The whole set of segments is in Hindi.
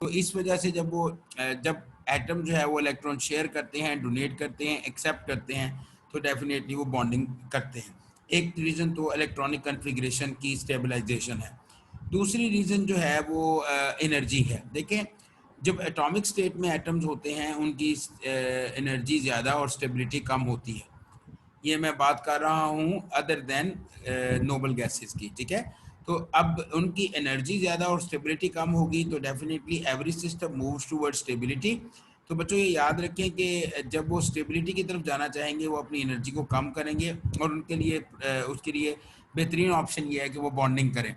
तो इस वजह से जब एटम जो है वो इलेक्ट्रॉन शेयर करते हैं, डोनेट करते हैं, एक्सेप्ट करते हैं, तो डेफिनेटली वो बॉन्डिंग करते हैं। एक रीज़न तो इलेक्ट्रॉनिक कन्फिग्रेशन की स्टेबलाइजेशन है। दूसरी रीज़न जो है वो एनर्जी है। देखें, जब एटॉमिक स्टेट में एटम्स होते हैं उनकी एनर्जी ज़्यादा और स्टेबिलिटी कम होती है। ये मैं बात कर रहा हूँ अदर देन नोबल गैसेस की, ठीक है। तो अब उनकी एनर्जी ज़्यादा और स्टेबिलिटी कम होगी तो definitely every system moves toward stability. तो बच्चों ये याद रखें कि जब वो स्टेबिलिटी की तरफ जाना चाहेंगे वो अपनी एनर्जी को कम करेंगे, और उनके लिए उसके लिए बेहतरीन ऑप्शन ये है कि वो बॉन्डिंग करें,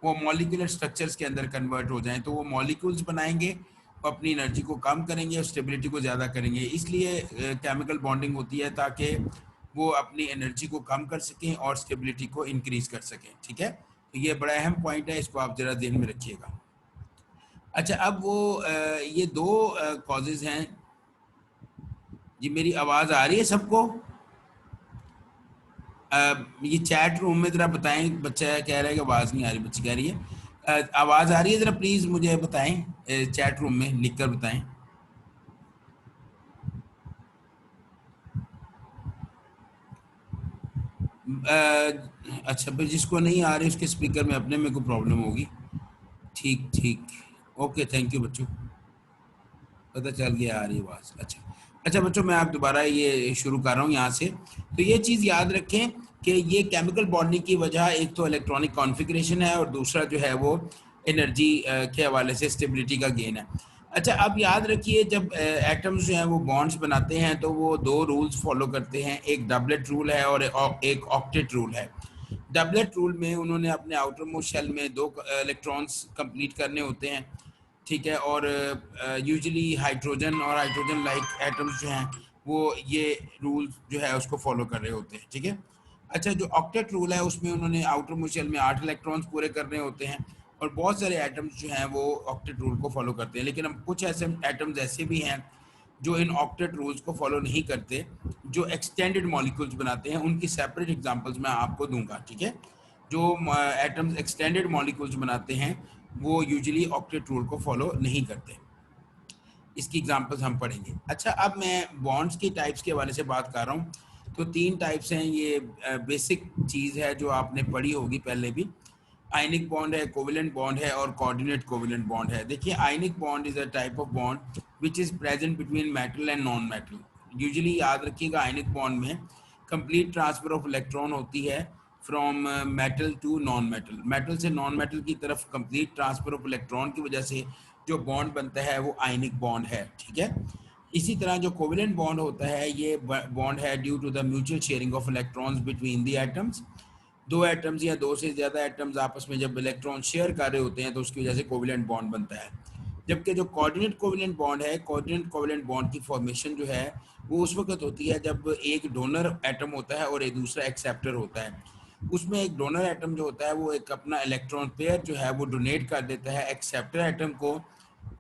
वो मॉलिक्यूलर स्ट्रक्चर्स के अंदर कन्वर्ट हो जाएं। तो वो मॉलिक्यूल्स बनाएंगे, वो अपनी एनर्जी को कम करेंगे और स्टेबिलिटी को ज़्यादा करेंगे। इसलिए केमिकल बॉन्डिंग होती है ताकि वो अपनी एनर्जी को कम कर सकें और स्टेबिलिटी को इंक्रीज कर सकें, ठीक है। तो ये बड़ा अहम पॉइंट है, इसको आप ज़रा ध्यान में रखिएगा। अच्छा, अब वो ये दो कॉजेज़ हैं जी। मेरी आवाज़ आ रही है सबको? ये चैट रूम में ज़रा बताएं, बच्चा कह रहा है कि आवाज़ नहीं आ रही, बच्ची कह रही है आवाज़ आ रही है, ज़रा प्लीज़ मुझे बताएं, चैट रूम में लिख कर बताएं। अच्छा, फिर जिसको नहीं आ रही उसके स्पीकर में अपने में कोई प्रॉब्लम होगी। ठीक ठीक, ओके, थैंक यू बच्चों, पता चल गया आ रही आवाज़। अच्छा अच्छा बच्चों, मैं आप दोबारा ये शुरू कर रहा हूँ यहाँ से। तो ये चीज़ याद रखें कि ये केमिकल बॉन्डिंग की वजह एक तो इलेक्ट्रॉनिक कॉन्फ़िगरेशन है और दूसरा जो है वो एनर्जी के हवाले से स्टेबिलिटी का गेन है। अच्छा, अब याद रखिए, जब एटम्स जो हैं वो बॉन्ड्स बनाते हैं तो वो दो रूल्स फॉलो करते हैं। एक डबलेट रूल है और एक ऑक्टेट रूल है। डबलेट रूल में उन्होंने अपने आउटर मोस्ट शेल में दो इलेक्ट्रॉन्स कंप्लीट करने होते हैं, ठीक है। और यूजुअली हाइड्रोजन और हाइड्रोजन लाइक एटम्स जो हैं वो ये रूल जो है उसको फॉलो कर रहे होते हैं, ठीक है। अच्छा, जो ऑक्टेट रूल है उसमें उन्होंने आउटर मोस्ट शेल में 8 इलेक्ट्रॉन्स पूरे करने होते हैं, और बहुत सारे एटम्स जो हैं वो ऑक्टेट रूल को फॉलो करते हैं। लेकिन अब कुछ ऐसे एटम्स ऐसे भी हैं जो इन ऑक्टेट रूल्स को फॉलो नहीं करते, जो एक्सटेंडेड मॉलिक्यूल्स बनाते हैं। उनकी सेपरेट एग्जांपल्स मैं आपको दूंगा, ठीक है। जो एटम्स एक्सटेंडेड मॉलिक्यूल्स बनाते हैं वो यूजुअली ऑक्टेट रूल को फॉलो नहीं करते। इसकी एग्जांपल्स हम पढ़ेंगे। अच्छा, अब मैं बॉन्ड्स की टाइप्स के हवाले से बात कर रहा हूँ। तो 3 टाइप्स हैं, ये बेसिक चीज़ है जो आपने पढ़ी होगी पहले भी। आयनिक बॉन्ड है, कोवेलेंट बॉन्ड है और कोऑर्डिनेट कोवेलेंट बॉन्ड है। देखिए, ionic bond is a type of bond which is present between metal and non metal. Usually याद रखिएगा, आयनिक बॉन्ड में कंप्लीट ट्रांसफर ऑफ इलेक्ट्रॉन होती है from metal to non metal. Metal से नॉन मेटल की तरफ कंप्लीट ट्रांसफर ऑफ इलेक्ट्रॉन की वजह से जो बॉन्ड बनता है वो आयनिक बॉन्ड है, ठीक है। इसी तरह जो कोवेलेंट बॉन्ड होता है, ये बॉन्ड है due to the mutual sharing of electrons between the atoms. दो एटम्स या दो से ज़्यादा एटम्स आपस में जब इलेक्ट्रॉन शेयर कर रहे होते हैं तो उसकी वजह से कोवेलेंट बॉन्ड बनता है। जबकि जो कोऑर्डिनेट कोवेलेंट बॉन्ड है, कोऑर्डिनेट कोवेलेंट बॉन्ड की फॉर्मेशन जो है वो उस वक्त होती है जब एक डोनर एटम होता है और एक दूसरा एक्सेप्टर होता है। उसमें एक डोनर एटम जो होता है वो एक अपना इलेक्ट्रॉन पेयर जो है वो डोनेट कर देता है एक्सेप्टर एटम को,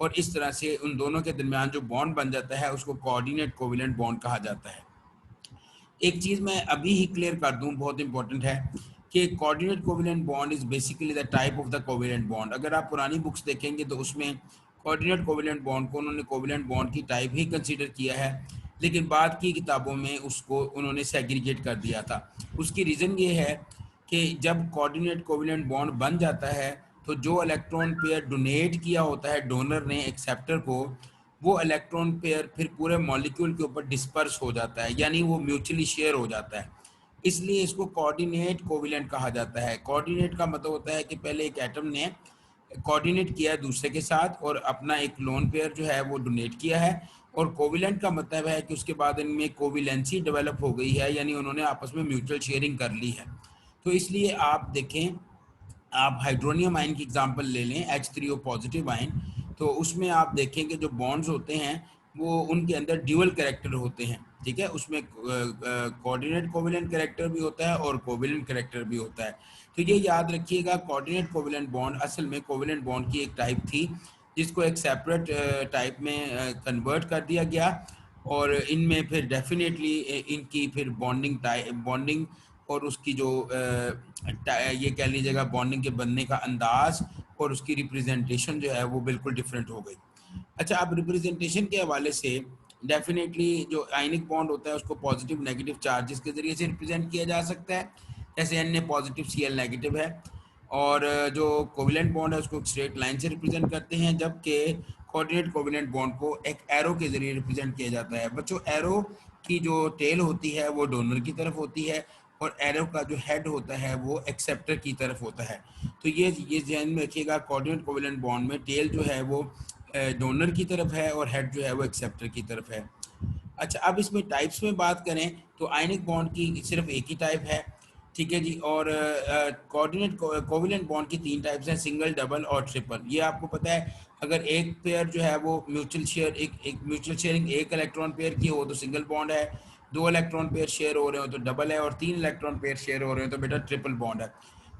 और इस तरह से उन दोनों के दरमियान जो बॉन्ड बन जाता है उसको कोऑर्डिनेट कोवेलेंट बॉन्ड कहा जाता है। एक चीज़ मैं अभी ही क्लियर कर दूं, बहुत इंपॉर्टेंट है कि coordinate covalent bond is basically the type of the covalent bond. अगर आप पुरानी बुक्स देखेंगे तो उसमें कोऑर्डिनेट कोवेलेंट बॉन्ड को उन्होंने कोवेलेंट बॉन्ड की टाइप ही कंसीडर किया है, लेकिन बाद की किताबों में उसको उन्होंने सेग्रीगेट कर दिया था। उसकी रीज़न ये है कि जब कोऑर्डिनेट कोवेलेंट बॉन्ड बन जाता है तो जो इलेक्ट्रॉन पेयर डोनेट किया होता है डोनर ने एक्सेप्टर को, वो इलेक्ट्रॉन पेयर फिर पूरे मॉलिक्यूल के ऊपर डिस्पर्स हो जाता है, यानी वो म्यूचुअली शेयर हो जाता है। इसलिए इसको कोऑर्डिनेट कोवेलेंट कहा जाता है। कोऑर्डिनेट का मतलब होता है कि पहले एक एटम ने कोऑर्डिनेट किया है दूसरे के साथ और अपना एक लोन पेयर जो है वो डोनेट किया है, और कोवेलेंट का मतलब है कि उसके बाद इनमें कोविलेंसी डेवलप हो गई है, यानी उन्होंने आपस में म्यूचुअल शेयरिंग कर ली है। तो इसलिए आप देखें, आप हाइड्रोनियम आयन की एग्जांपल ले लें, H3O पॉजिटिव आयन, तो उसमें आप देखेंगे जो बॉन्ड्स होते हैं वो उनके अंदर ड्यूअल कैरेक्टर होते हैं, ठीक है। उसमें कोऑर्डिनेट कोवेलेंट कैरेक्टर भी होता है और कोवेलेंट कैरेक्टर भी होता है। तो ये याद रखिएगा, कोऑर्डिनेट कोवेलेंट बॉन्ड असल में कोवेलेंट बॉन्ड की एक टाइप थी जिसको एक सेपरेट टाइप में कन्वर्ट कर दिया गया, और इनमें फिर डेफिनेटली इनकी फिर बॉन्डिंग और उसकी जो ये कह लीजिएगा बॉन्डिंग के बनने का अंदाज और उसकी रिप्रेजेंटेशन जो है वो बिल्कुल डिफरेंट हो गई। अच्छा, अब रिप्रेजेंटेशन के हवाले से डेफिनेटली जो आयनिक बॉन्ड होता है उसको पॉजिटिव नेगेटिव चार्जेस के जरिए से रिप्रेजेंट किया जा सकता है, जैसे N A positive Cl negative है, और जो कोवेलेंट बॉन्ड है उसको स्ट्रेट लाइन से रिप्रेजेंट करते हैं, जबकि कोऑर्डिनेट कोवेलेंट बॉन्ड को एक एरो के जरिए रिप्रेजेंट किया जाता है। बच्चों, एरो की जो टेल होती है वो डोनर की तरफ होती है और एरो का जो हेड होता है वो एक्सेप्टर की तरफ होता है। तो ये ध्यान में रखिएगा, कोऑर्डिनेट कोवेलेंट बॉन्ड में टेल जो है वो डोनर की तरफ है और हेड जो है वो एक्सेप्टर की तरफ है। अच्छा, अब इसमें टाइप्स में बात करें तो आयनिक बॉन्ड की सिर्फ एक ही टाइप है, ठीक है जी। और कोऑर्डिनेट कोवेलेंट बॉन्ड की 3 टाइप्स हैं, सिंगल, डबल और ट्रिपल। ये आपको पता है, अगर एक पेयर जो है वो म्यूचुअल शेयर एक म्यूचुअल शेयरिंग एक इलेक्ट्रॉन पेयर की हो तो सिंगल बॉन्ड है, 2 इलेक्ट्रॉन पेयर शेयर हो रहे हो तो डबल है, और 3 इलेक्ट्रॉन पेयर शेयर हो रहे हो तो बेटा ट्रिपल बॉन्ड है।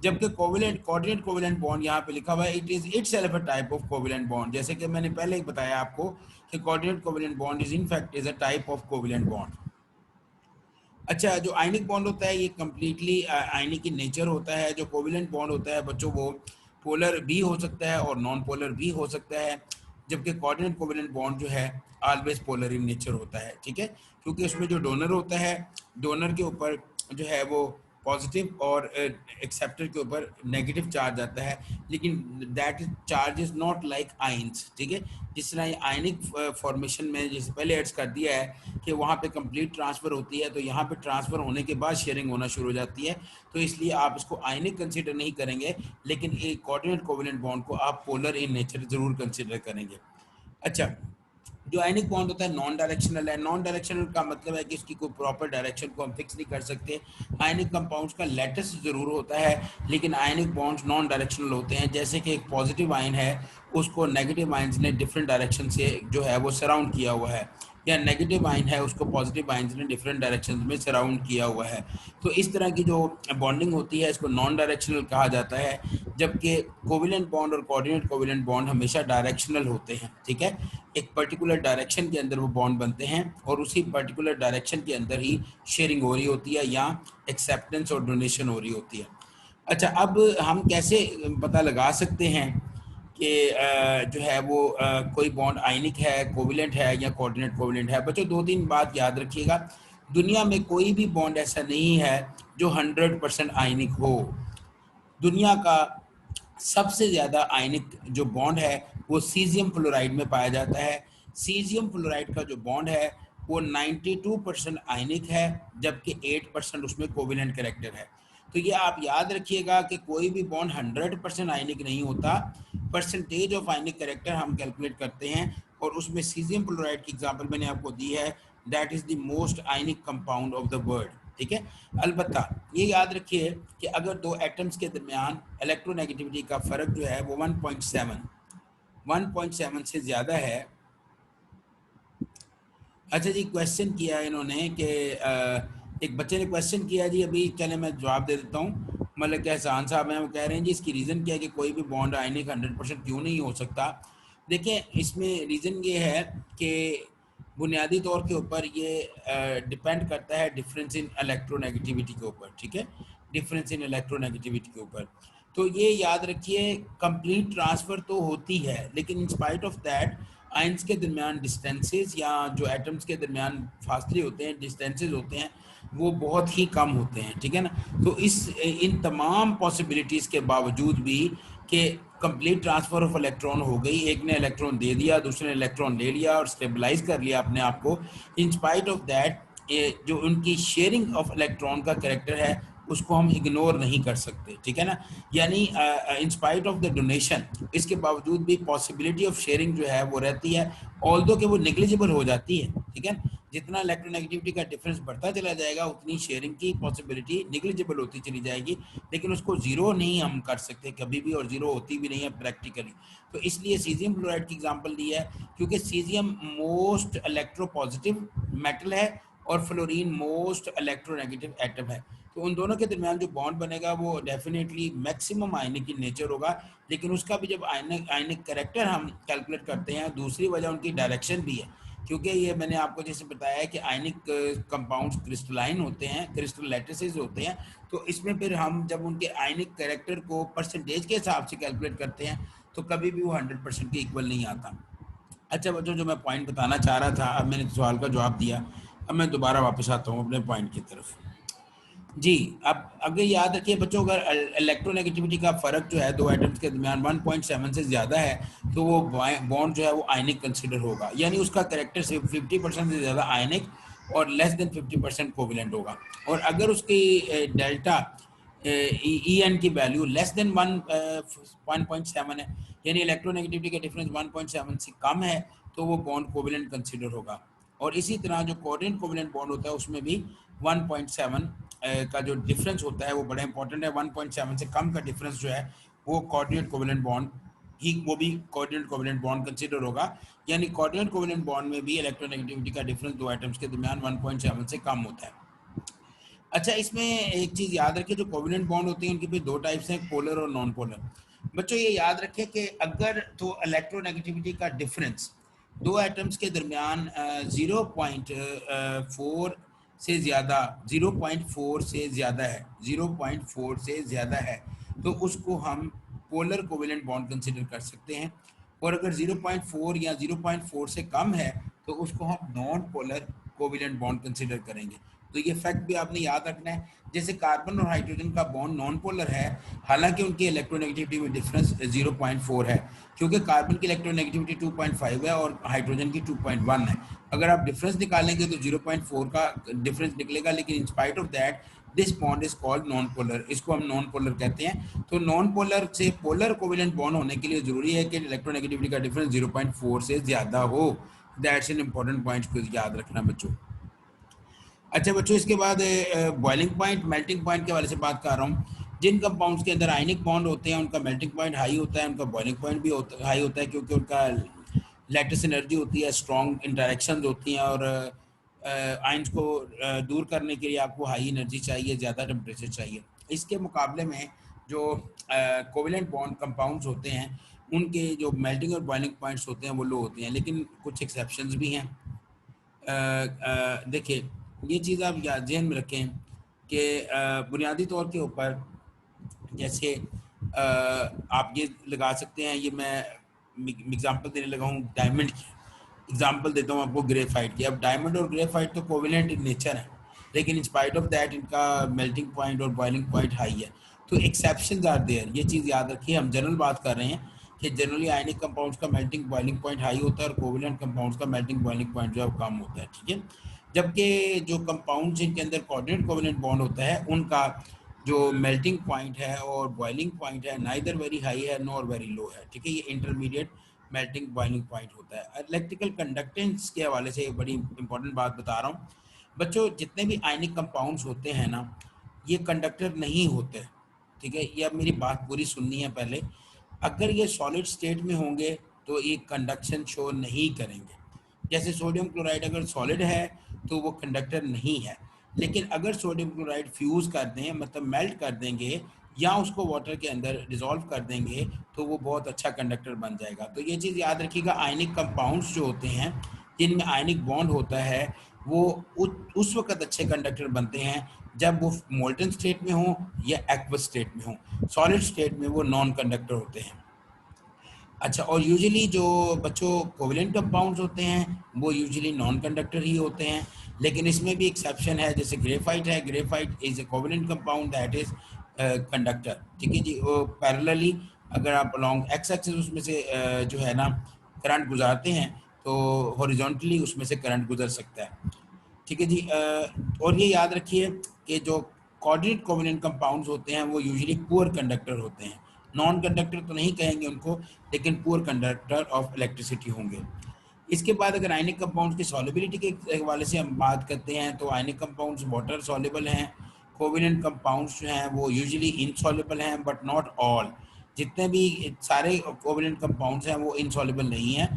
जबकि कोवेलेंट कोऑर्डिनेट कोवेलेंट बॉन्ड यहाँ पे लिखा हुआ है it is itself a type of covalent bond, जैसे कि मैंने पहले ही बताया आपको कि coordinate covalent bond is in fact is a type of covalent bond. अच्छा, जो आयनिक बॉन्ड होता है ये कम्प्लीटली आयनिक की नेचर होता है। जो कोवेलेंट बॉन्ड होता है बच्चों वो पोलर भी हो सकता है और नॉन पोलर भी हो सकता है, जबकि कोऑर्डिनेट कोवेलेंट बॉन्ड जो है ऑलवेज पोलर इन नेचर होता है, ठीक है, क्योंकि उसमें जो डोनर होता है, डोनर के ऊपर जो है वो पॉजिटिव और एक्सेप्टर के ऊपर नेगेटिव चार्ज आता है, लेकिन that is charge is not like ions, ठीक है। जिस तरह आयनिक फॉर्मेशन में जैसे पहले एड्स कर दिया है कि वहाँ पे कंप्लीट ट्रांसफ़र होती है, तो यहाँ पे ट्रांसफ़र होने के बाद शेयरिंग होना शुरू हो जाती है, तो इसलिए आप इसको आयनिक कंसिडर नहीं करेंगे, लेकिन एक कोऑर्डिनेट कोवेलेंट बॉन्ड को आप पोलर इन नेचर ज़रूर कंसिडर करेंगे। अच्छा, जो आयनिक बॉन्ड होता है नॉन डायरेक्शनल है। नॉन डायरेक्शनल का मतलब है कि इसकी कोई प्रॉपर डायरेक्शन को हम फिक्स नहीं कर सकते। आयनिक कंपाउंड्स का लेटस ज़रूर होता है, लेकिन आयनिक बॉन्ड्स नॉन डायरेक्शनल होते हैं, जैसे कि एक पॉजिटिव आयन है उसको नेगेटिव आयन्स ने डिफरेंट डायरेक्शन से जो है वो सराउंड किया हुआ है, या नेगेटिव आयन है उसको पॉजिटिव आयन्स ने डिफरेंट डायरेक्शन में सराउंड किया हुआ है। तो इस तरह की जो बॉन्डिंग होती है इसको नॉन डायरेक्शनल कहा जाता है, जबकि कोवेलेंट बॉन्ड और कोऑर्डिनेट कोवेलेंट बॉन्ड हमेशा डायरेक्शनल होते हैं, ठीक है। एक पर्टिकुलर डायरेक्शन के अंदर वो बॉन्ड बनते हैं और उसी पर्टिकुलर डायरेक्शन के अंदर ही शेयरिंग हो रही होती है या एक्सेप्टेंस और डोनेशन हो रही होती है। अच्छा, अब हम कैसे पता लगा सकते हैं कि जो है वो कोई बॉन्ड आयनिक है, कोवेलेंट है या कोऑर्डिनेट कोवेलेंट है? बच्चों, 2-3 बात याद रखिएगा। दुनिया में कोई भी बॉन्ड ऐसा नहीं है जो 100% आयनिक हो। दुनिया का सबसे ज़्यादा आयनिक जो बॉन्ड है वो सीजियम फ्लोराइड में पाया जाता है। सीजियम फ्लोराइड का जो बॉन्ड है वो 92% आयनिक है, जबकि 8% उसमें कोवेलेंट कैरेक्टर है। तो ये आप याद रखिएगा कि कोई भी बॉन्ड 100% आयनिक नहीं होता। परसेंटेज ऑफ आयनिक कैरेक्टर हम कैलकुलेट करते हैं और उसमें सीजियम फ्लोराइड की एग्जांपल मैंने आपको दी है, that is the most ionic compound of the world, ठीक है। अलबत्ता ये याद रखिए कि अगर 2 एटम्स के दरमियान इलेक्ट्रोनेगेटिविटी का फ़र्क जो है वो 1.7 से ज़्यादा है। अच्छा जी, क्वेश्चन किया है इन्होंने कि एक बच्चे ने क्वेश्चन किया जी, अभी चले मैं जवाब दे देता हूँ। मतलब कि एहसान साहब हैं, वो कह रहे हैं जी इसकी रीज़न क्या है कि कोई भी बॉन्ड आयनिक 100% क्यों नहीं हो सकता। देखिए, इसमें रीज़न ये है कि बुनियादी तौर के ऊपर ये डिपेंड करता है डिफरेंस इन इलेक्ट्रोनेगेटिविटी के ऊपर, ठीक है, डिफरेंस इन इलेक्ट्रोनेगेटिविटी के ऊपर। तो ये याद रखिए, कंप्लीट ट्रांसफ़र तो होती है, लेकिन in spite of that ions के दरमियान डिस्टेंसेस या जो एटम्स के दरमियान फासले होते हैं, डिस्टेंसेस होते हैं, वो बहुत ही कम होते हैं, ठीक है ना। तो इन तमाम पॉसिबिलिटीज़ के बावजूद भी कि कंप्लीट ट्रांसफ़र ऑफ इलेक्ट्रॉन हो गई, एक ने इलेक्ट्रॉन दे दिया, दूसरे ने इलेक्ट्रॉन ले लिया और स्टेबलाइज कर लिया अपने आप को, इन स्पाइट ऑफ दैट जो उनकी शेयरिंग ऑफ इलेक्ट्रॉन का कैरेक्टर है उसको हम इग्नोर नहीं कर सकते, ठीक है ना। यानी in spite of the donation, इसके बावजूद भी पॉसिबिलिटी ऑफ शेयरिंग जो है वो रहती है, ऑल्दो कि वो नेग्लिजिबल हो जाती है, ठीक है। जितना इलेक्ट्रोनेगेटिविटी का डिफरेंस बढ़ता चला जाएगा उतनी शेयरिंग की पॉसिबिलिटी नेग्लिजिबल होती चली जाएगी, लेकिन उसको ज़ीरो नहीं हम कर सकते कभी भी, और ज़ीरो होती भी नहीं है प्रैक्टिकली। तो इसलिए सीजियम फ्लोराइड की एग्जांपल दी है, क्योंकि सीजियम मोस्ट इलेक्ट्रोपॉजिटिव मेटल है और फ्लोरीन मोस्ट इलेक्ट्रोनेगेटिव एटम है। तो उन दोनों के दरमियान जो बॉन्ड बनेगा वो definitely maximum ionic in nature होगा, लेकिन उसका भी जब आयनिक आयनिक कैरेक्टर हम कैलकुलेट करते हैं, दूसरी वजह उनकी डायरेक्शन भी है। क्योंकि ये मैंने आपको जैसे बताया है कि आयनिक कंपाउंड्स क्रिस्टलाइन होते हैं, क्रिस्टल लैटिसेस होते हैं, तो इसमें फिर हम जब उनके आयनिक कैरेक्टर को परसेंटेज के हिसाब से कैलकुलेट करते हैं तो कभी भी वो 100% के इक्वल नहीं आता। अच्छा बच्चों, जो मैं पॉइंट बताना चाह रहा था, अब मैंने सवाल का जवाब दिया, अब मैं दोबारा वापस आता हूँ अपने पॉइंट की तरफ। जी, अब अगर याद रखिए बच्चों, अगर इलेक्ट्रोनेगेटिविटी का फ़र्क जो है दो एटम्स के दरमियान 1.7 से ज़्यादा है तो वो बॉन्ड जो है वो आयनिक कंसिडर होगा, यानी उसका करेक्टर सिर्फ 50% से ज़्यादा आयनिक और लेस देन 50% कोविलेंट होगा। और अगर उसकी डेल्टा ई एन की वैल्यू लेस देन 1.7 है, यानी इलेक्ट्रोनेगेटिविटी का डिफरेंस 1.7 से कम है, तो वो बॉन्ड कोविलेंट कंसिडर होगा। और इसी तरह जो कोऑर्डिनेट कोविलेंट बॉन्ड होता है उसमें भी 1.7 का जो डिफरेंस होता है वो बड़ा इंपॉर्टेंट है। 1.7 से कम का डिफरेंस जो है वो कोऑर्डिनेट कोवेलेंट बॉन्ड ही, वो भी कोऑर्डिनेट कोवेलेंट बॉन्ड कंसीडर होगा। यानी कोऑर्डिनेट कोवेलेंट बॉन्ड में भी इलेक्ट्रोनेगेटिविटी का डिफरेंस दो एटम्स के दरमियान 1.7 से कम होता है। अच्छा, इसमें एक चीज़ याद रखिए, जो कोवेलेंट बॉन्ड होते हैं उनके भी दो टाइप्स हैं, पोलर और नॉन पोलर। बच्चों ये याद रखें कि अगर तो इलेक्ट्रोनेगेटिविटी का डिफरेंस दो एटम्स के दरमियान 0.4 से ज़्यादा 0.4 से ज़्यादा है, 0.4 से ज़्यादा है, तो उसको हम पोलर कोवेलेंट बॉन्ड कंसिडर कर सकते हैं। और अगर 0.4 या 0.4 से कम है तो उसको हम non polar covalent bond consider करेंगे। तो ये फैक्ट भी आपने याद रखना है। जैसे कार्बन और हाइड्रोजन का बॉन्ड नॉन पोलर है, हालांकि उनकी इलेक्ट्रोनेगेटिविटी में डिफरेंस 0.4 है, क्योंकि कार्बन की इलेक्ट्रोनेगेटिविटी 2.5 है और हाइड्रोजन की 2.1 है। अगर आप डिफरेंस निकालेंगे तो 0.4 का डिफरेंस निकलेगा, लेकिन in spite of that this bond is called non polar, इसको हम नॉन पोलर कहते हैं। तो नॉन पोलर से पोलर कोवेलेंट बॉन्ड होने के लिए जरूरी है कि इलेक्ट्रोनेगेटिविटी का डिफरेंस 0.4 से ज्यादा हो। दैट्स एन इंपॉर्टेंट पॉइंट को याद रखना बच्चों। अच्छा बच्चों, इसके बाद बॉइलिंग पॉइंट, मेल्टिंग पॉइंट के वाले से बात कर रहा हूँ। जिन कंपाउंड्स के अंदर आयनिक बॉन्ड होते हैं उनका मेल्टिंग पॉइंट हाई होता है, उनका बॉइलिंग पॉइंट भी हाई होता है, क्योंकि उनका लैटिस एनर्जी होती है, स्ट्रॉन्ग इंटरेक्शन होती हैं, और आयंस को दूर करने के लिए आपको हाई एनर्जी चाहिए, ज़्यादा टेम्परेचर चाहिए। इसके मुकाबले में जो कोवेलेंट बॉन्ड कंपाउंड्स होते हैं उनके जो मेल्टिंग और बॉइलिंग पॉइंट्स होते हैं वो लो होते हैं, लेकिन कुछ एक्सेप्शंस भी हैं। देखिए, ये चीज़ आप जहन में रखें कि बुनियादी तौर के ऊपर जैसे आप ये लगा सकते हैं, ये मैं एग्जांपल देने लगा हूँ डायमंड की, एग्जांपल देता हूँ आपको ग्रेफाइट की। अब डायमंड और ग्रेफाइट तो कोवेलेंट इन नेचर है, लेकिन इन स्पाइट ऑफ दैट इनका मेल्टिंग पॉइंट और बॉइलिंग पॉइंट हाई है। तो एक्सेप्शंस आर देयर, ये चीज़ याद रखिए। हम जनरल बात कर रहे हैं कि जनरली आयनिक कंपाउंड्स का मेल्टिंग बॉइलिंग पॉइंट हाई होता है और कोवेलेंट कंपाउंड्स का मेल्टिंग बॉइलिंग पॉइंट जो है कम होता है, ठीक है। जबकि जो कंपाउंड जिनके अंदर कोऑर्डिनेट कोवेलेंट बॉन्ड होता है उनका जो मेल्टिंग पॉइंट है और बॉइलिंग पॉइंट है नाइदर वेरी हाई है नॉर वेरी लो है, ठीक है। ये इंटरमीडिएट मेल्टिंग बॉइलिंग पॉइंट होता है। इलेक्ट्रिकल कंडक्टेंस के हवाले से एक बड़ी इंपॉर्टेंट बात बता रहा हूँ बच्चों, जितने भी आयनिक कंपाउंड्स होते हैं ना, ये कंडक्टर नहीं होते, ठीक है। ये अब मेरी बात पूरी सुननी है पहले। अगर ये सॉलिड स्टेट में होंगे तो ये कंडक्शन शो नहीं करेंगे। जैसे सोडियम क्लोराइड अगर सॉलिड है तो वो कंडक्टर नहीं है, लेकिन अगर सोडियम क्लोराइड फ्यूज़ कर दें, मतलब मेल्ट कर देंगे या उसको वाटर के अंदर डिज़ोल्व कर देंगे, तो वो बहुत अच्छा कंडक्टर बन जाएगा। तो ये चीज़ याद रखिएगा, आयनिक कंपाउंड्स जो होते हैं जिनमें आयनिक बॉन्ड होता है वो उस वक्त अच्छे कंडक्टर बनते हैं जब वो मोल्टन स्टेट में हो या एक्वस स्टेट में हो। सॉलिड स्टेट में वो नॉन कंडक्टर होते हैं। अच्छा, और यूजुअली जो बच्चों कोवेलेंट कंपाउंड्स होते हैं वो यूजुअली नॉन कंडक्टर ही होते हैं, लेकिन इसमें भी एक्सेप्शन है। जैसे ग्रेफाइट है, graphite is a covalent compound that is conductor, ठीक है जी। वो पैरेलली अगर आप अलॉन्ग एक्स एक्सिस उसमें से जो है ना करंट गुजारते हैं तो हॉरिजॉन्टली उसमें से करंट गुजर सकता है, ठीक है जी। और ये याद रखिए कि जो कोऑर्डिनेट कोवेलेंट कंपाउंड्स होते हैं वो यूजुअली पुअर कंडक्टर होते हैं। नॉन कंडक्टर तो नहीं कहेंगे उनको, लेकिन पुअर कंडक्टर ऑफ इलेक्ट्रिसिटी होंगे। इसके बाद अगर आयनिक कंपाउंड्स की सॉल्युबिलिटी के हवाले से हम बात करते हैं तो आयनिक कंपाउंड्स वाटर सॉल्युबल हैं। कोवेलेंट कंपाउंड्स जो हैं वो यूजुअली इनसॉल्युबल हैं, बट नॉट ऑल। जितने भी सारे कोवेलेंट कंपाउंड्स हैं वो इनसॉल्युबल नहीं हैं।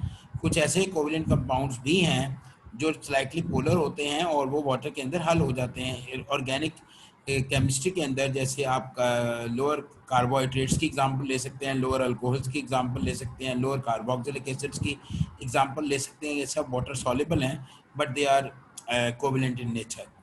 कुछ ऐसे कोवेलेंट कंपाउंड्स भी हैं जो स्लाइटली पोलर होते हैं और वो वाटर के अंदर हल हो जाते हैं। ऑर्गेनिक केमिस्ट्री के अंदर जैसे आप लोअर कार्बोहाइड्रेट्स की एग्जांपल ले सकते हैं, लोअर अल्कोहल्स की एग्जांपल ले सकते हैं, लोअर कार्बोक्सिलिक एसिड्स की एग्जांपल ले सकते हैं। ये सब वाटर सॉल्युबल हैं but they are covalent in nature.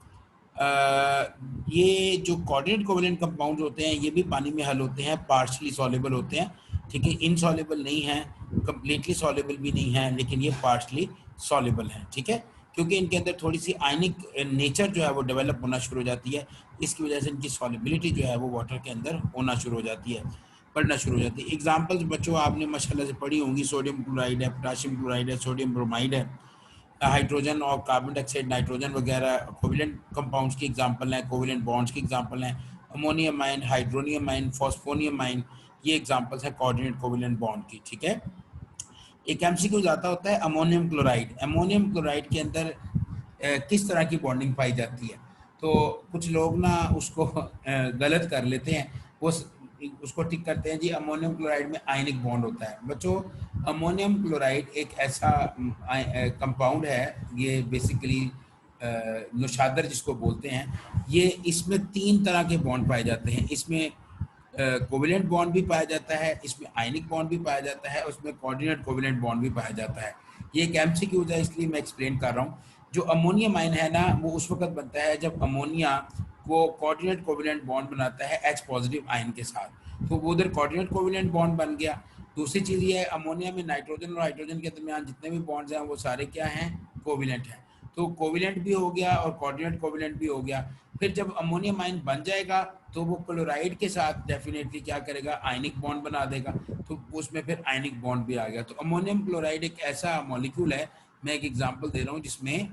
ये जो कोऑर्डिनेट कोवेलेंट कंपाउंड होते हैं ये भी पानी में हल होते हैं, पार्शली सॉल्युबल होते हैं, ठीक है, इनसॉल्युबल नहीं है, कंप्लीटली सॉल्युबल भी नहीं है, लेकिन ये पार्शली सॉल्युबल हैं, ठीक है, क्योंकि इनके अंदर थोड़ी सी आयनिक नेचर जो है वो डेवलप होना शुरू हो जाती है। इसकी वजह से इनकी सॉल्युबिलिटी जो है वो वाटर के अंदर होना शुरू हो जाती है, पढ़ना शुरू हो जाती है। एग्जांपल्स बच्चों आपने माशाल्लाह से पढ़ी होंगी, सोडियम क्लोराइड है, पोटाशियम क्लोराइड है, सोडियम ब्रोमाइड है, हाइड्रोजन और कार्बन डाइऑक्साइड, नाइट्रोजन वगैरह कोवेलेंट कंपाउंड्स की एग्जांपल हैं, कोवेलेंट बॉन्ड्स की एग्जांपल हैं। Ammonium ion, hydronium ion, phosphonium ion, ये एग्जांपल्स हैं कोऑर्डिनेट कोवेलेंट बॉन्ड की, ठीक है। एक एमसीक्यू जाता होता है अमोनियम क्लोराइड। अमोनियम क्लोराइड के अंदर किस तरह की बॉन्डिंग पाई जाती है? तो कुछ लोग ना उसको गलत कर लेते हैं, वो उसको टिक करते हैं जी अमोनियम क्लोराइड में आयनिक बॉन्ड होता है। बच्चों अमोनियम क्लोराइड एक ऐसा कंपाउंड है, ये बेसिकली नौशादर जिसको बोलते हैं, ये इसमें 3 तरह के बॉन्ड पाए जाते हैं। इसमें कोवेलेंट बॉन्ड भी पाया जाता है, इसमें आयनिक बॉन्ड भी पाया जाता है, उसमें कोऑर्डिनेट कोवेलेंट बॉन्ड भी पाया जाता है। ये एक एमसीक्यू है इसलिए मैं एक्सप्लेन कर रहा हूँ। जो अमोनियम आयन है ना वो उस वक्त बनता है जब अमोनिया को कोऑर्डिनेट कोवेलेंट बॉन्ड बनाता है H पॉजिटिव आयन के साथ, तो वो उधर कोऑर्डिनेट कोवेलेंट बॉन्ड बन गया। दूसरी चीज़ ये है अमोनिया में नाइट्रोजन और हाइड्रोजन के दरमियान जितने भी बॉन्ड्स हैं वो सारे क्या हैं? कोवेलेंट हैं। तो कोवेलेंट भी हो गया और कोऑर्डिनेट कोवेलेंट भी हो गया। फिर जब अमोनियम आयन बन जाएगा तो वो क्लोराइड के साथ डेफिनेटली क्या करेगा? आयनिक बॉन्ड बना देगा, तो उसमें फिर आयनिक बॉन्ड भी आ गया। तो अमोनियम क्लोराइड एक ऐसा मॉलिक्यूल है, मैं एक एग्जांपल दे रहा हूँ, जिसमें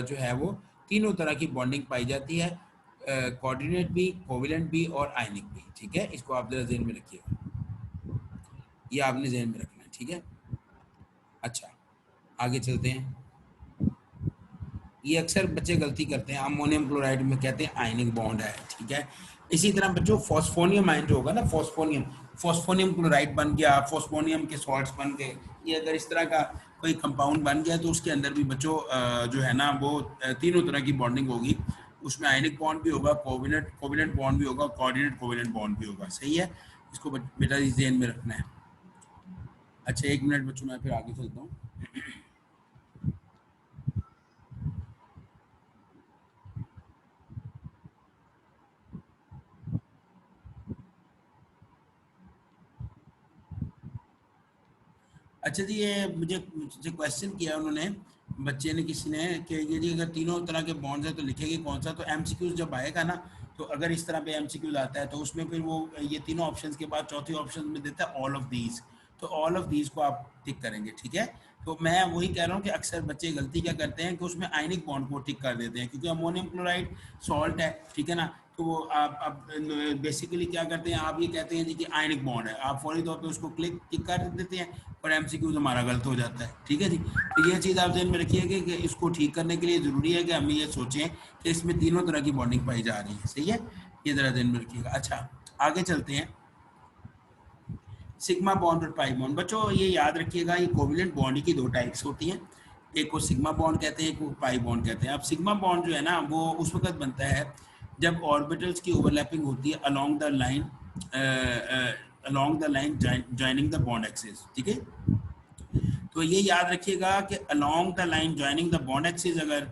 जो है वो तीनों तरह की बॉन्डिंग पाई जाती है, कोऑर्डिनेट भी, कोवेलेंट भी और आयनिक भी, ठीक है। इसको आप जरा ज़हन में रखिएगा, ये आपने ज़हन में रखना है, ठीक है। अच्छा, आगे चलते हैं। ये अक्सर बच्चे गलती करते हैं, अमोनियम क्लोराइड में कहते हैं आयनिक बॉन्ड है, ठीक है। इसी तरह बच्चों फॉस्फोनियम आयन जो होगा ना, फॉस्फोनियम क्लोराइड बन गया, फॉस्फोनियम के सॉल्ट्स बन गए, ये अगर इस तरह का कोई कंपाउंड बन गया तो उसके अंदर भी बच्चों जो है ना वो तीनों तरह की बॉन्डिंग होगी। उसमें आयनिक बॉन्ड भी होगा, कोवेलेंट बॉन्ड भी होगा, कोऑर्डिनेट कोवेलेंट बॉन्ड भी होगा, सही है। इसको बेटा ध्यान में रखना है। अच्छा 1 मिनट बच्चों, मैं फिर आगे चलता हूँ। अच्छा जी, ये मुझे क्वेश्चन किया उन्होंने, बच्चे ने, किसी ने, कि ये जी अगर तीनों तरह के बॉन्ड्स हैं तो लिखेंगे कौन सा? तो एमसीक्यूज जब आएगा ना, तो अगर इस तरह पे एमसीक्यूज आता है तो उसमें फिर वो ये तीनों ऑप्शंस के बाद चौथी ऑप्शन में देता है ऑल ऑफ दीज, तो ऑल ऑफ दीज को आप टिक करेंगे, ठीक है। तो मैं वही कह रहा हूँ कि अक्सर बच्चे गलती क्या करते हैं कि उसमें आयनिक बॉन्ड को टिक कर देते हैं, क्योंकि अमोनियम क्लोराइड सॉल्ट है, ठीक है ना। तो वो आप बेसिकली क्या करते हैं, आप ये कहते हैं जी कि आयनिक बॉन्ड है, आप फौरी तौर पे उसको टिक कर देते हैं और एमसीक्यूज हमारा गलत हो जाता है, ठीक है जी। तो ये चीज़ आप ध्यान में रखिएगा कि इसको ठीक करने के लिए ज़रूरी है कि हम ये सोचें कि इसमें तीनों तरह की बॉन्डिंग पाई जा रही है, सही है, ये ज़रा ध्यान में रखिएगा। अच्छा आगे चलते हैं। सिग्मा बॉन्ड और पाई बॉन्ड, बच्चों ये याद रखिएगा, ये कोवेलेंट बॉन्ड की 2 टाइप्स होती हैं, एक को सिग्मा बॉन्ड कहते हैं, एक को पाई बॉन्ड कहते हैं। अब सिग्मा बॉन्ड जो है ना वो उस वक्त बनता है जब ऑर्बिटल्स की ओवरलैपिंग होती है along the line joining the bond axis, ठीक है। तो ये याद रखिएगा कि along the line joining the bond axis अगर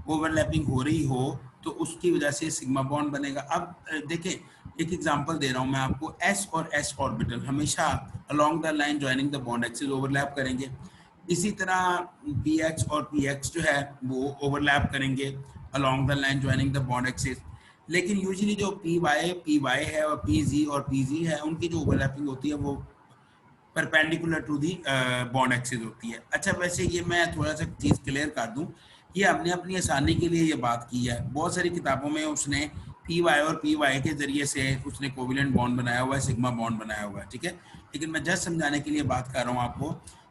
ओवरलैपिंग हो रही हो तो उसकी वजह से सिग्मा बॉन्ड बनेगा। अब देखें, एक एग्जांपल दे रहा हूं मैं आपको, एस और एस ऑर्बिटल हमेशा along the line joining the bond axis overlap करेंगे। इसी तरह पी एक्स और पी एक्स जो है वो ओवरलैप करेंगे along the line joining the bond axis. लेकिन यूजुअली जो पी वाई है और पी जी और पी जी है, उनकी जो ओवरलैपिंग होती है वो perpendicular to the bond axis होती है। अच्छा वैसे ये मैं थोड़ा सा चीज़ क्लियर कर दूं, ये हमने अपनी आसानी के लिए ये बात की है, बहुत सारी किताबों में उसने पी वाई और पी वाई के जरिए से उसने कोवेलेंट बॉन्ड बनाया हुआ है, सिग्मा बॉन्ड बनाया हुआ है, ठीक है। लेकिन मैं जस्ट समझाने के लिए बात कर रहा हूँ आपको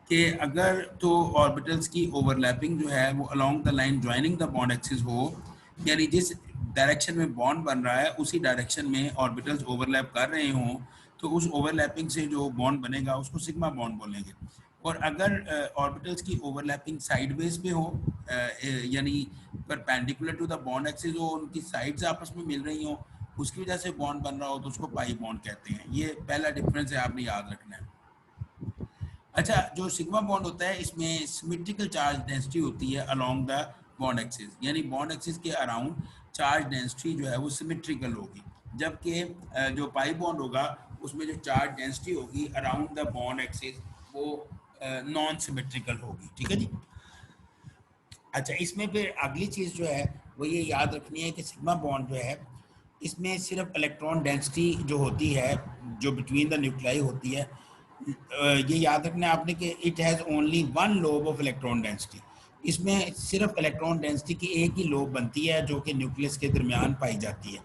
कि अगर तो ऑर्बिटल्स की ओवरलैपिंग जो है वो along the line joining the bond axis हो, यानी जिस डायरेक्शन में बॉन्ड बन रहा है उसी डायरेक्शन में ऑर्बिटल्स ओवरलैप कर रहे हों, तो उस ओवरलैपिंग से जो बॉन्ड बनेगा उसको सिग्मा बॉन्ड बोलेंगे। और अगर ऑर्बिटल्स की ओवरलैपिंग साइडवेज पे हो, यानी perpendicular to the bond axis हो, उनकी साइड्स आपस में मिल रही हो, उसकी वजह से बॉन्ड बन रहा हो, तो उसको पाई बॉन्ड कहते हैं। ये पहला डिफरेंस है, आपने याद रखना है। अच्छा, जो सिग्मा बॉन्ड होता है इसमें सिमेट्रिकल चार्ज डेंसिटी होती है अलोंग द बॉन्ड एक्सिस, यानी बॉन्ड एक्सिस के अराउंड चार्ज डेंसिटी जो है वो सिमेट्रिकल होगी, जबकि जो पाई बॉन्ड होगा उसमें जो चार्ज डेंसिटी होगी अराउंड द बॉन्ड एक्सिस वो नॉन सिमेट्रिकल होगी। ठीक है जी। अच्छा, इसमें फिर अगली चीज़ जो है वो ये याद रखनी है कि सिग्मा बॉन्ड जो है इसमें सिर्फ इलेक्ट्रॉन डेंसिटी जो होती है जो बिटवीन द न्यूक्लियाई होती है, ये याद रखना है आपने कि it has only one lobe of electron density. इसमें सिर्फ इलेक्ट्रॉन डेंसिटी की एक ही लोब बनती है जो कि न्यूक्लियस के दरमियान पाई जाती है।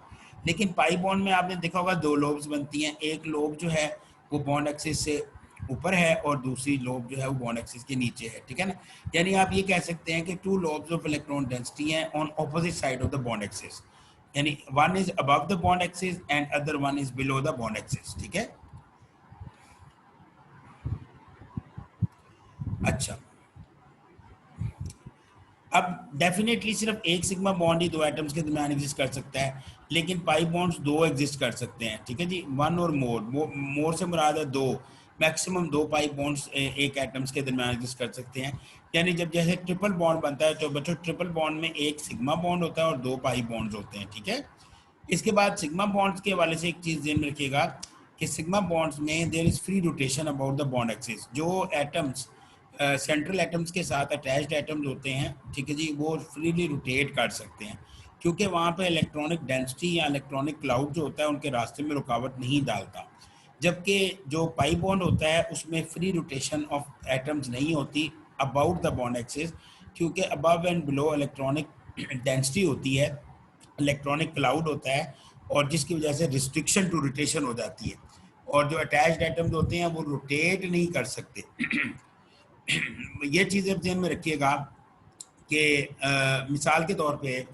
लेकिन पाई बॉन्ड में आपने देखा होगा दो लोब्स बनती हैं, एक लोब जो है वो बॉन्ड एक्सिस से ऊपर है और दूसरी लोब जो है वो बॉन्ड एक्सिस के नीचे है। ठीक है ना, यानी आप ये कह सकते हैं कि two lobes of electron density हैं on opposite side of the bond axis, यानी one is above the bond axis and other one is below the bond axis. ठीक है। अच्छा, अब डेफिनेटली सिर्फ एक सिग्मा बॉन्ड ही दो एटम्स के दरमियान एग्जिस्ट कर सकता है, लेकिन पाई बॉन्ड्स दो एग्जिस्ट कर सकते हैं। ठीक है जी, वन और मोर से मुराद है दो, मैक्सिमम दो पाई बॉन्ड्स एक एटम्स के दरमियान एग्जिस्ट कर सकते हैं। यानी जब जैसे ट्रिपल बॉन्ड बनता है तो बच्चों ट्रिपल बॉन्ड में एक सिग्मा बॉन्ड होता है और दो पाई बॉन्ड्स होते हैं। ठीक है। इसके बाद सिग्मा बॉन्ड्स के हवाले से एक चीज़ ध्यान में रखिएगा कि सिग्मा बॉन्ड्स में there is free rotation about the bond axis. जो एटम्स सेंट्रल एटम्स के साथ अटैच्ड एटम्स होते हैं, ठीक है जी, वो फ्रीली रोटेट कर सकते हैं क्योंकि वहाँ पे इलेक्ट्रॉनिक डेंसिटी या इलेक्ट्रॉनिक क्लाउड जो होता है उनके रास्ते में रुकावट नहीं डालता। जबकि जो पाई बॉन्ड होता है उसमें फ्री रोटेशन ऑफ एटम्स नहीं होती अबाउट द बॉन्ड एक्सिस, क्योंकि above and below electronic density होती है, इलेक्ट्रॉनिक क्लाउड होता है, और जिसकी वजह से रिस्ट्रिक्शन टू रोटेशन हो जाती है और जो अटैच्ड एटम्स होते हैं वो रोटेट नहीं कर सकते। ये चीज़ ध्यान में रखिएगा कि मिसाल के तौर पे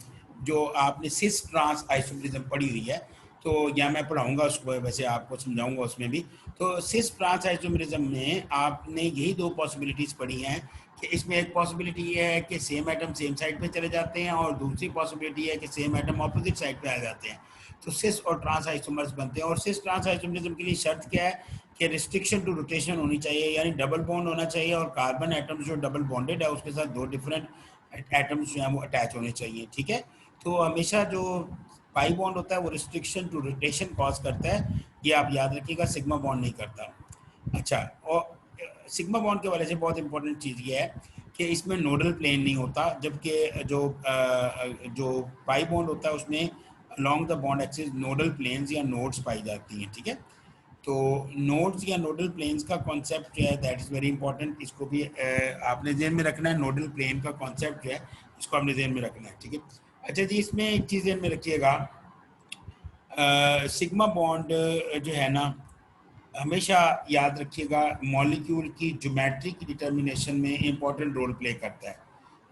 जो आपने सिस ट्रांस आइसोमरिज्म पढ़ी हुई है, तो या मैं पढ़ाऊंगा उसको, वैसे आपको समझाऊंगा उसमें भी। तो सिस ट्रांस आइसोमरिज्म में आपने यही दो पॉसिबिलिटीज़ पढ़ी हैं कि इसमें एक पॉसिबिलिटी ये है कि सेम एटम सेम साइड पे चले जाते हैं और दूसरी पॉसिबिलिटी है कि सेम एटम ऑपोजिट साइड पे आ जाते हैं। तो सिस और ट्रांस आइसोमर्स बनते हैं। और सिस ट्रांस आइसोमरिज्म के लिए शर्त क्या है कि रिस्ट्रिक्शन टू रोटेशन होनी चाहिए, यानी डबल बॉन्ड होना चाहिए और कार्बन एटम्स जो डबल बॉन्डेड है उसके साथ दो डिफरेंट एटम्स जो हैं वो अटैच होने चाहिए। ठीक है। तो हमेशा जो पाई बॉन्ड होता है वो रिस्ट्रिक्शन टू रोटेशन कॉज करता है, ये आप याद रखिएगा, सिग्मा बॉन्ड नहीं करता। अच्छा, और सिग्मा बॉन्ड के वाले से बहुत इंपॉर्टेंट चीज़ ये है कि इसमें नोडल प्लेन नहीं होता, जबकि जो पाई बॉन्ड होता है उसमें along the bond axis nodal planes या नोड्स पाई जाती हैं। ठीक है। तो नोड्स या नोडल प्लेन्स का कॉन्सेप्ट जो है दैट इज़ वेरी इंपॉर्टेंट, इसको भी आपने ध्यान में रखना है। नोडल प्लेन का कॉन्सेप्ट जो है इसको आपने ध्यान में रखना है। ठीक है। अच्छा जी, इसमें एक चीज़ ध्यान में रखिएगा, सिग्मा बॉन्ड जो है ना, हमेशा याद रखिएगा मॉलिक्यूल की ज्योमेट्री की डिटर्मिनेशन में इम्पोर्टेंट रोल प्ले करता है।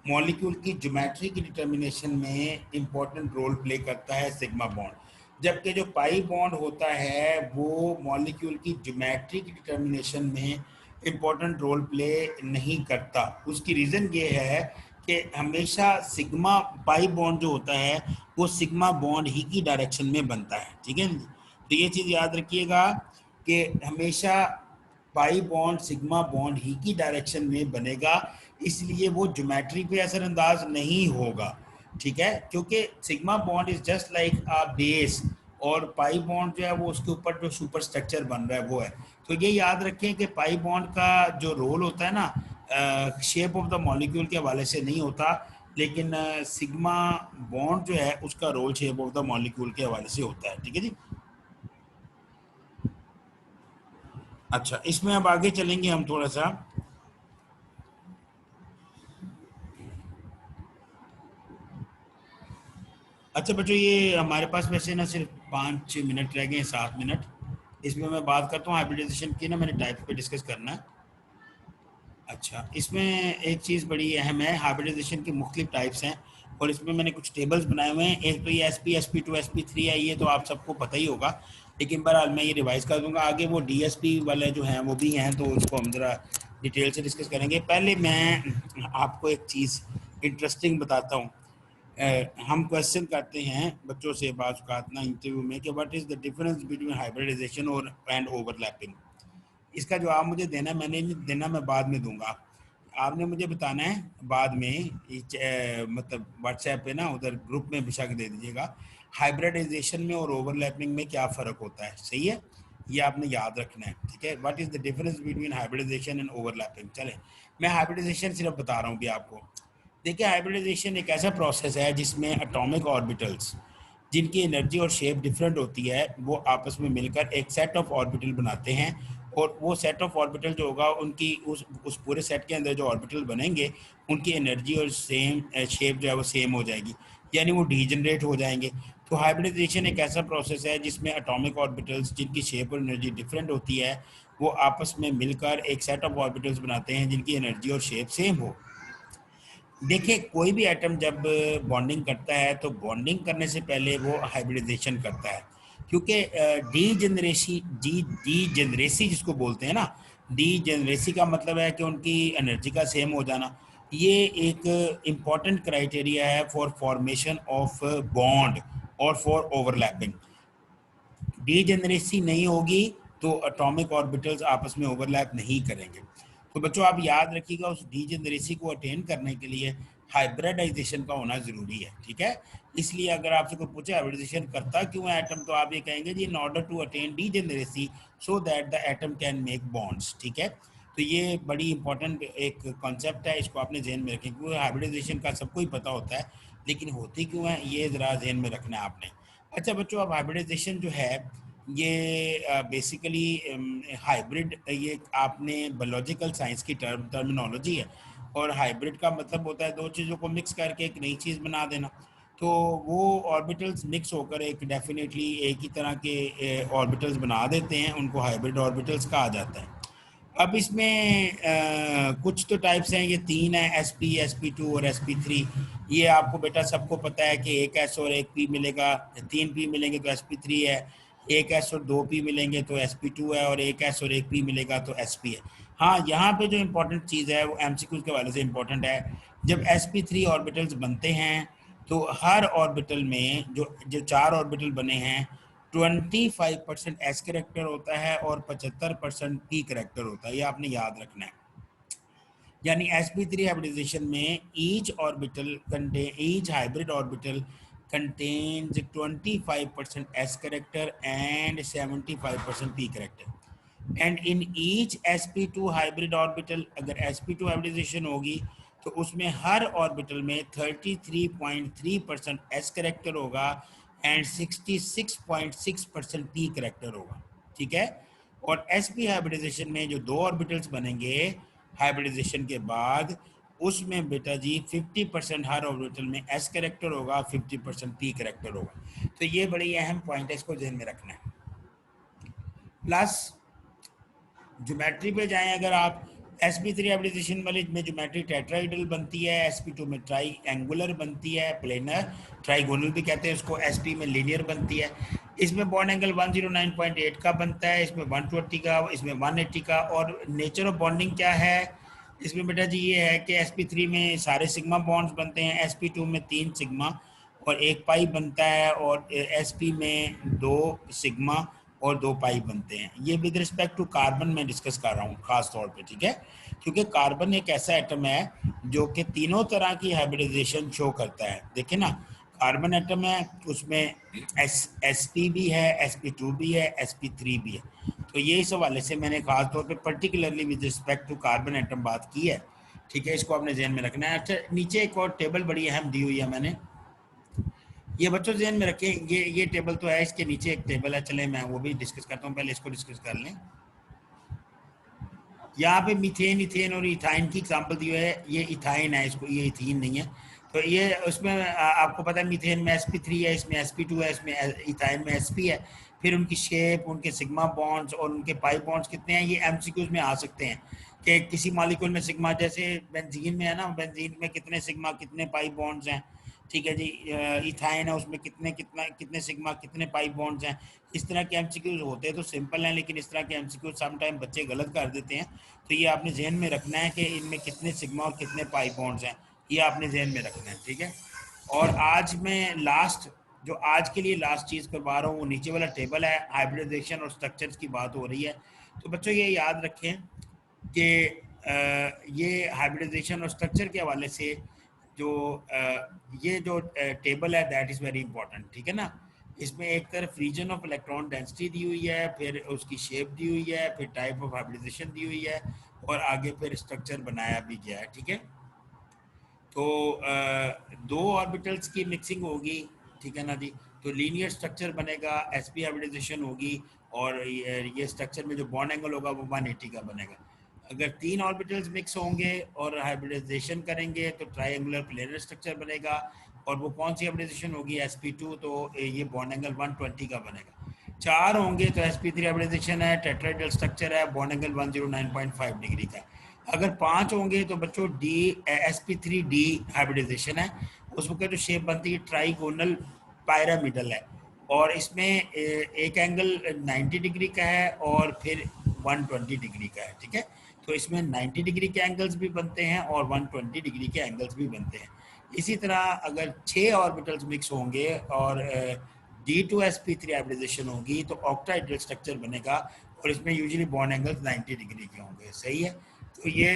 मॉलिक्यूल की ज्योमेट्री की डिटर्मिनेशन में इम्पोर्टेंट रोल प्ले करता है सिग्मा बॉन्ड, जबकि जो पाई बॉन्ड होता है वो मॉलिक्यूल की ज्योमेट्री की डिटर्मिनेशन में इम्पोर्टेंट रोल प्ले नहीं करता। उसकी रीज़न ये है कि हमेशा सिग्मा पाई बॉन्ड जो होता है वो सिग्मा बॉन्ड ही की डायरेक्शन में बनता है। ठीक है। तो ये चीज़ याद रखिएगा कि हमेशा पाई बॉन्ड सिग्मा बॉन्ड ही की डायरेक्शन में बनेगा, इसलिए वो ज्योमेट्री पे असरअंदाज नहीं होगा। ठीक है, क्योंकि sigma bond is just like a base और पाई बॉन्ड जो है वो उसके ऊपर जो सुपर स्ट्रक्चर बन रहा है वो है। तो ये याद रखें कि पाई बॉन्ड का जो रोल होता है ना, शेप ऑफ द मॉलिक्यूल के हवाले से नहीं होता, लेकिन सिग्मा बॉन्ड जो है उसका role shape of the molecule के हवाले से होता है। ठीक है जी। अच्छा, इसमें अब आगे चलेंगे हम थोड़ा सा। अच्छा बच्चों, ये हमारे पास वैसे ना सिर्फ 5 मिनट रह गए हैं, 7 मिनट। इसमें मैं बात करता हूँ हाइब्रिडाइजेशन की ना, मैंने टाइप पे डिस्कस करना है। अच्छा, इसमें एक चीज़ बड़ी अहम है, हाइब्रिडाइजेशन की मुख्तलिफ टाइप्स हैं और इसमें मैंने कुछ टेबल्स बनाए हुए हैं। एक तो ये SP SP2 SP3 है, ये तो आप सबको पता ही होगा, लेकिन बहरहाल मैं ये रिवाइज कर दूंगा। आगे वो DSP वाले जो हैं वो भी हैं, तो उसको हम ज़रा डिटेल से डिस्कस करेंगे। पहले मैं आपको एक चीज़ इंटरेस्टिंग बताता हूँ। हम क्वेश्चन करते हैं बच्चों से बात ना इंटरव्यू में कि what is the difference between hybridization और एंड ओवरलैपिंग। इसका जवाब मुझे देना, मैंने नहीं देना, मैं बाद में दूंगा। आपने मुझे बताना है बाद में, मतलब व्हाट्सएप पे ना उधर ग्रुप में बेशक दे दीजिएगा, हाइब्रिडाइजेशन में और ओवरलैपिंग में क्या फ़र्क होता है। सही है, ये आपने याद रखना है, ठीक है। What is the difference between hybridization and overlapping. चले, मैं हाइब्रिडाइजेशन सिर्फ बता रहा हूँ भी आपको। देखिए, हाइब्रिडाइजेशन एक ऐसा प्रोसेस है जिसमें एटॉमिक ऑर्बिटल्स जिनकी एनर्जी और शेप डिफरेंट होती है वो आपस में मिलकर एक सेट ऑफ ऑर्बिटल बनाते हैं, और वो सेट ऑफ ऑर्बिटल जो होगा उनकी उस पूरे सेट के अंदर जो ऑर्बिटल बनेंगे उनकी एनर्जी और सेम शेप जो है वो सेम हो जाएगी, यानी वो डीजनरेट हो जाएंगे। तो हाइब्रिडाइजेशन एक ऐसा प्रोसेस है जिसमें एटॉमिक ऑर्बिटल्स जिनकी शेप और एनर्जी डिफरेंट होती है वो आपस में मिलकर एक सेट ऑफ ऑर्बिटल्स बनाते हैं जिनकी एनर्जी और शेप सेम हो। देखिए, कोई भी एटम जब बॉन्डिंग करता है तो बॉन्डिंग करने से पहले वो हाइब्रिडाइजेशन करता है, क्योंकि डी जनरेसी जिसको बोलते हैं ना, डी जनरेसी का मतलब है कि उनकी एनर्जी का सेम हो जाना। ये एक इम्पॉर्टेंट क्राइटेरिया है फॉर फॉर्मेशन ऑफ बॉन्ड और फॉर ओवरलैपिंग। डीजेनरेसी नहीं होगी तो एटॉमिक ऑर्बिटल्स आपस में ओवरलैप नहीं करेंगे। तो बच्चों आप याद रखिएगा, उस डीजेनरेसी को अटेन करने के लिए हाइब्रिडाइजेशन का होना ज़रूरी है, ठीक है। इसलिए अगर आपसे कोई पूछे हाइब्रिडाइजेशन करता क्यों है एटम, तो आप ये कहेंगे जी in order to attain degeneracy so that the atom can make bonds, ठीक है। तो ये बड़ी इंपॉर्टेंट एक कॉन्सेप्ट है, इसको आपने जहन में रखें, क्योंकि हाइब्रिडाइजेशन का सबको ही पता होता है लेकिन होती क्यों है ये ज़रा जहन में रखना है आपने। अच्छा बच्चों, अब हाइब्रिडाइजेशन जो है ये बेसिकली हाइब्रिड, ये आपने बायोलॉजिकल साइंस की टर्मिनोलॉजी है, और हाइब्रिड का मतलब होता है दो चीज़ों को मिक्स करके एक नई चीज़ बना देना। तो वो ऑर्बिटल्स मिक्स होकर एक डेफिनेटली एक ही तरह के ऑर्बिटल्स बना देते हैं, उनको हाइब्रिड ऑर्बिटल्स कहा जाता है। अब इसमें कुछ तो टाइप्स हैं, ये तीन है, sp, sp2 और sp3। ये आपको बेटा सबको पता है कि एक s और एक p मिलेगा, तीन p मिलेंगे तो sp3 है, एक s और दो p मिलेंगे तो sp2 है, और एक s और एक p मिलेगा तो sp है। हाँ, यहाँ पे जो इम्पोर्टेंट चीज़ है वो MCQ के हवाले से इम्पोर्टेंट है। जब sp3 ऑर्बिटल्स बनते हैं तो हर ऑर्बिटल में जो जो चार ऑर्बिटल बने हैं 25% एस करेक्टर होता है और 75% पी करेक्टर होता है, ये आपने याद रखना है। यानी sp3 हाइब्रिडाइजेशन में each hybrid orbital contains 25% s character and 75% p character, and in each sp2 hybrid orbital, अगर sp2 हाइब्रिडाइजेशन होगी तो उसमें हर ऑर्बिटल में 33.3% s करेक्टर होगा एंड 66.6% p करेक्टर होगा, ठीक है। और sp हाइब्रिडाइजेशन में जो दो ऑर्बिटल्स बनेंगे हाइब्रिडाइजेशन के बाद, उसमें बेटा जी 50% हर ऑर्बिटल में s करेक्टर होगा, 50% p करेक्टर होगा। तो ये बड़ी अहम पॉइंट है, इसको ध्यान में रखना है। प्लस ज्योमेट्री पे जाएं अगर आप, sp3 हाइब्रिडाइजेशन वाले में ज्योमेट्री टेट्राहेड्रल बनती है, sp2 में ट्राई एंगुलर बनती है, प्लेनर ट्राइगोनल भी कहते हैं उसको, sp में लीनियर बनती है। इसमें बॉन्ड एंगल 109.8 का बनता है, इसमें 120 का, इसमें 180 का। और नेचर ऑफ बॉन्डिंग क्या है इसमें बेटा जी, ये है कि sp3 में सारे सिग्मा बॉन्ड्स बनते हैं, sp2 में 3 सिग्मा और 1 पाई बनता है, और sp में 2 सिग्मा और 2 पाई बनते हैं। ये विद रिस्पेक्ट टू कार्बन में डिस्कस कर रहा हूँ खास तौर पे, ठीक है, क्योंकि कार्बन एक ऐसा एटम है जो कि तीनों तरह की हाइब्रिडाइजेशन शो करता है। देखिए ना, कार्बन एटम है, उसमें sp भी है, sp2 भी है, sp3 भी है। तो ये इस हवाले से मैंने खास तौर पे particularly with respect to carbon atom बात की है, ठीक है, इसको आपने ध्यान में रखना है। अच्छा, नीचे एक और टेबल बड़ी अहम दी हुई है मैंने, ये बच्चों ध्यान में रखें, ये टेबल तो है, इसके नीचे एक टेबल है, चले मैं वो भी डिस्कस करता हूँ, पहले इसको डिस्कस कर लें। यहाँ पे मीथेन, इथेन और इथाइन की एग्जांपल दी हुई है, ये इथाइन है, इसको ये इथीन नहीं है। तो ये उसमें आपको पता है मीथेन में sp3 है, इसमें sp2 है, इसमें इथाइन में sp है। फिर उनकी शेप, उनके सिग्मा बॉन्ड्स और उनके पाई बॉन्ड्स कितने हैं, ये MCQs में आ सकते हैं कि किसी मॉलिक्यूल में सिग्मा, जैसे बेंजीन में है ना, बेंजीन में कितने सिग्मा कितने पाई बॉन्ड्स हैं, ठीक है जी। इथाइन है, उसमें कितने सिग्मा कितने पाई बॉन्ड्स हैं। इस तरह के एमसीक्यूज होते हैं तो सिंपल हैं, लेकिन इस तरह के एमसीक्यूज सम टाइम बच्चे गलत कर देते हैं। तो ये आपने जहन में रखना है कि इनमें कितने सिग्मा और कितने पाई बॉन्ड्स हैं, ये आपने जहन में रखना है, ठीक है। और आज मैं लास्ट, जो आज के लिए लास्ट चीज़ करवा रहा हूँ, वो नीचे वाला टेबल है, हाइब्रिडाइजेशन और स्ट्रक्चर्स की बात हो रही है। तो बच्चों ये याद रखें कि ये हाइब्रिडाइजेशन और स्ट्रक्चर के हवाले से जो ये जो टेबल है दैट इज़ वेरी इंपॉर्टेंट, ठीक है ना। इसमें एक तरफ रीजन ऑफ इलेक्ट्रॉन डेंसिटी दी हुई है, फिर उसकी शेप दी हुई है, फिर टाइप ऑफ हाइब्रिडाइजेशन दी हुई है, और आगे फिर स्ट्रक्चर बनाया भी गया है, ठीक है। तो दो ऑर्बिटल्स की मिक्सिंग होगी, ठीक है ना जी। तो लीनियर स्ट्रक्चर बनेगा, एसपी हाइब्रिडाइजेशन होगी, और ये स्ट्रक्चर में जो बॉन्ड एंगल होगा वो 180 का बनेगा। अगर तीन ऑर्बिटल्स मिक्स होंगे और हाइब्रिडाइजेशन करेंगे तो ट्रायंगुलर प्लेनर स्ट्रक्चर बनेगा। और वो कौन सी हाइब्रिडाइजेशन होगी, sp2, तो ये बॉन्ड एंगल 120 का बनेगा। चार होंगे तो sp3 हाइब्रिडाइजेशन है, टेट्राहेड्रल स्ट्रक्चर है, बॉन्ड एंगल 109.5 डिग्री का है। अगर पांच होंगे तो बच्चों डी sp3d हाइब्रिडाइजेशन है, उसमें जो शेप बनती है ट्राइगोनल पायरामिडल है, और इसमें एक एंगल 90 डिग्री का है और फिर 120 डिग्री का है, ठीक है। तो इसमें 90 डिग्री के एंगल्स भी बनते हैं और 120 डिग्री के एंगल्स भी बनते हैं। इसी तरह अगर 6 ऑर्बिटल्स मिक्स होंगे और D2sp3 हाइब्रिडाइजेशन होगी तो ऑक्टाहेड्रल स्ट्रक्चर बनेगा, और इसमें यूजुअली बॉन्ड एंगल्स 90 डिग्री के होंगे, सही है। तो ये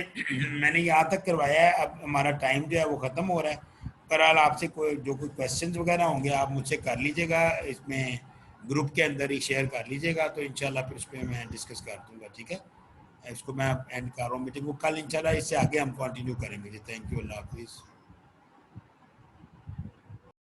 मैंने यहाँ तक करवाया है। अब हमारा टाइम जो है वो ख़त्म हो रहा है। बहरहाल आपसे कोई क्वेश्चंस वगैरह होंगे आप मुझसे कर लीजिएगा, इसमें ग्रुप के अंदर ही शेयर कर लीजिएगा, तो इंशाल्लाह फिर उस पर मैं डिस्कस कर दूँगा, ठीक है। इसको मैं एंड कर रहा हूँ मीटिंग को, कल इंशाल्लाह इससे आगे हम कंटिन्यू करेंगे जी। थैंक यू, अल्लाह हाफिज़।